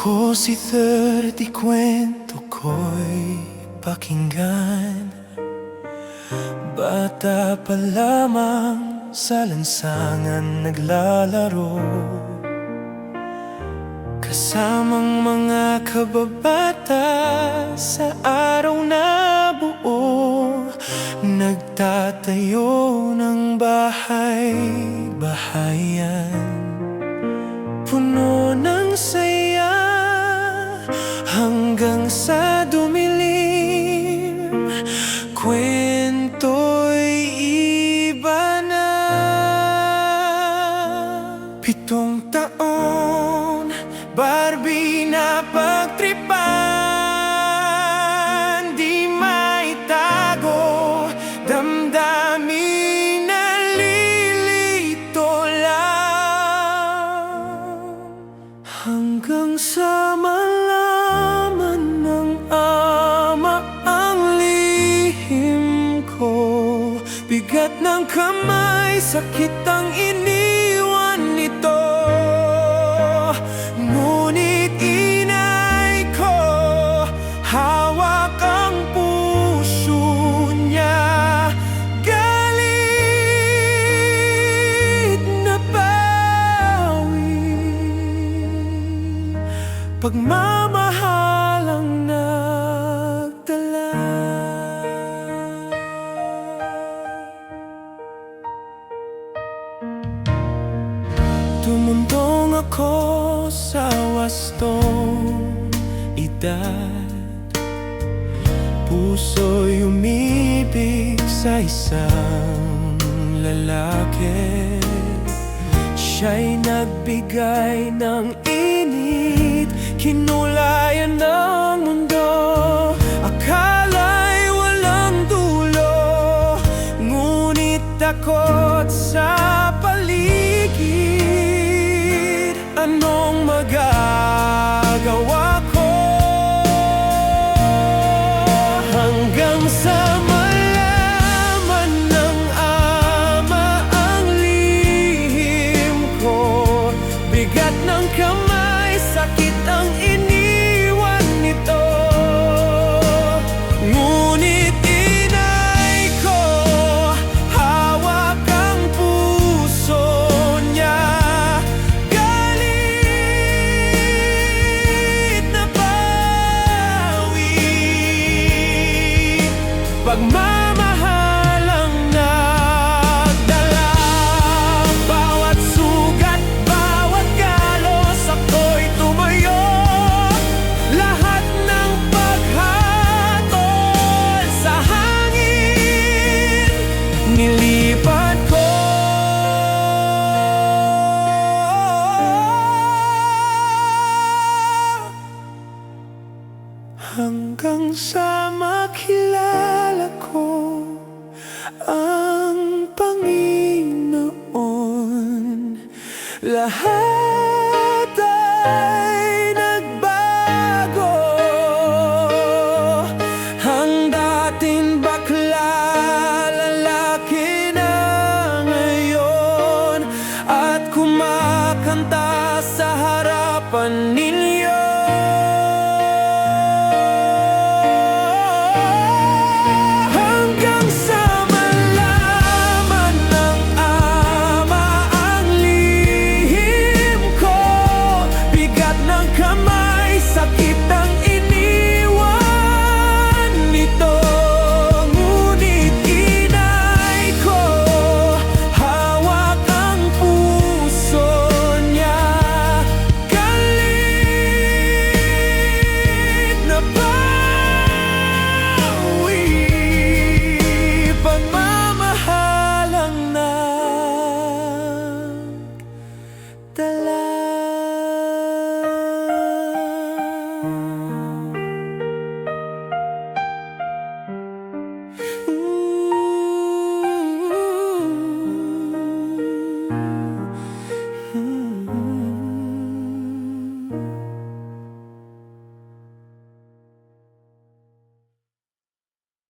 Ako si 30, kwento ko'y pakinggan. Bata pa lamang sa lansangan naglalaro, kasamang mga kababata sa araw na buo. Nagtatayo ng bahay-bahayan, puno ng saya hanggang sa dumilim. Kwento'y iba na. 7 taon, Barbie na pagtripan, di maitago, damdamin nalilito lang, hanggang sa malaman ng ama ang lihim ko. Bigat ng kamay, sakit ang iniwan nito, ngunit inay ko, hawak ang puso niya. Galit na bawi, pagmamahalang nagdala. Tumundong ako sa wastong edad, puso'y umibig sa isang lalaki. Siya'y nagbigay ng init, kinulayan ng mundo. Akala'y walang dulo, ngunit takot sa paligid. Anong magagawa ko hanggang sa malaman ng ama ang lihim ko? Bigat ng kamay, sakit ang iniwan nito, ngunit inay ko, hawak ang puso niya. Galit na bawi, pagmamahalang nagdala. Bawat sugat, bawat galos, ako'y tumayo. Lahat ng paghatol sa hangin, nilipat ko. Hanggang sa makilala ko ang Panginoon, lahat ay nagbago. Ang dating bakla, lalaki na ngayon, at kumakanta sa harapan ni